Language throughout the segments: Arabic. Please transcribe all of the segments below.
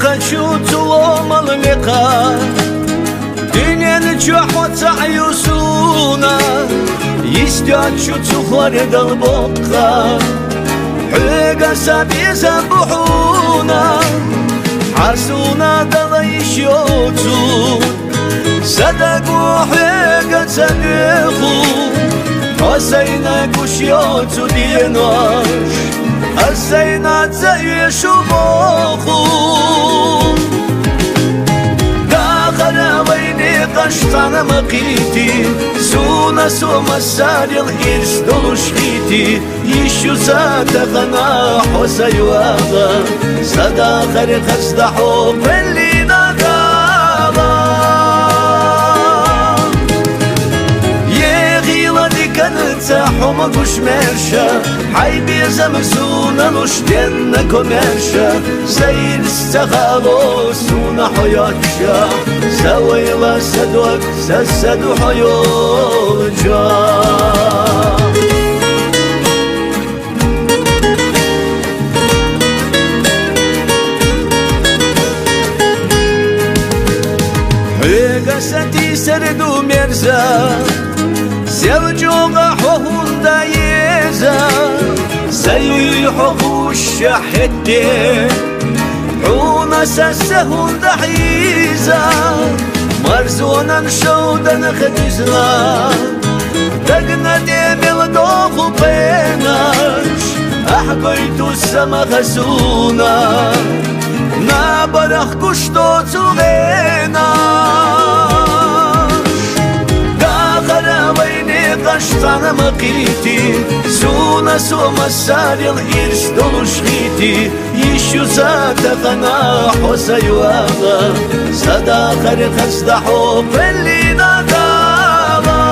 хочу целомал века, дынен чахоца юсуна, истячу цухаре долбока, حيقا سابيزا بحونا حسونا دليشوتو صدقوا حيقا صدقوا حسينا كشيوتو ديناش حسينا تزيشو بوخو داخل ويني قشطان مقيتي سونا سوما ساريل إرش دولو شخيتي يشو ساتخنا حسي واغا صدا خير خصدحو بلي نقالا يغيلا دي كانت حوما كوش مرشا حي بيزا مرسونا نشتين كومرشا سير استغالو سونا حياتشا سويلا سدوك سسدو حيوجا حيقستي سردو مرزا سيوجوغا حوهندا يزا سيحوغو الشحتي حونا سسهندا حيزا مرزونا نشودا خدزنا دقنا ديبل دوخو بيناش أحبيتو السما خسونا نابرخ كشتو تغيناش داخل ويني قشطان مقيتي سونا سوما ساريل إرش دولو شخيتي يشو زاتخنا حسي واغا صدا خير خصدحو بلي نقالا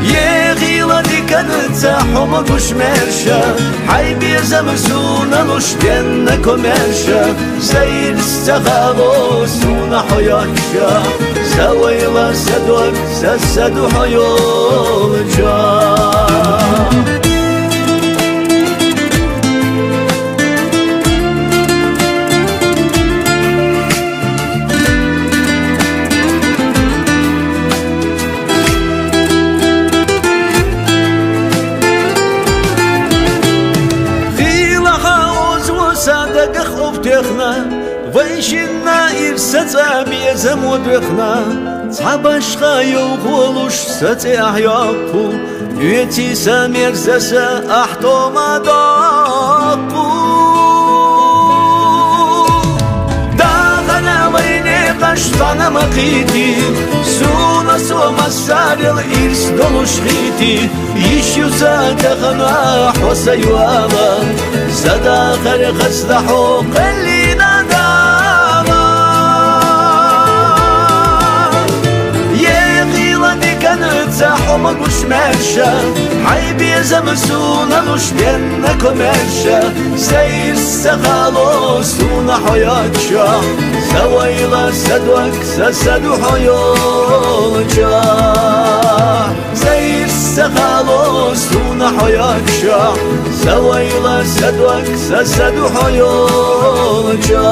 يغيلا دي كانت حوما كوش مرشا حي بيزا مرسونا نشتين كومرشا سير استغالو سونا حياتشا سويلا سدوك سسدو حيوجا صدق خفتخنا ويشنا إرسا بيزم ودخنا صحبش خايو غولوش ستي أحياقو يتي سامير زسا أحتو مداقو داغنا ويني قشطان مقيتي سونا سوما ساريل إرس دولوش خيتي يشو زادغنا حسي واغا صدا خير خصدحو قلي نقالا يغيلا دي كانت حوما كوش مرشا حي بيزا مرسونا نشتين كومرشا سير استغالو سونا حياتشا سويلا سدوك سسدو حيوجا سير استغالو سونا حياتشا سويلا سدوك سسدو حيوجا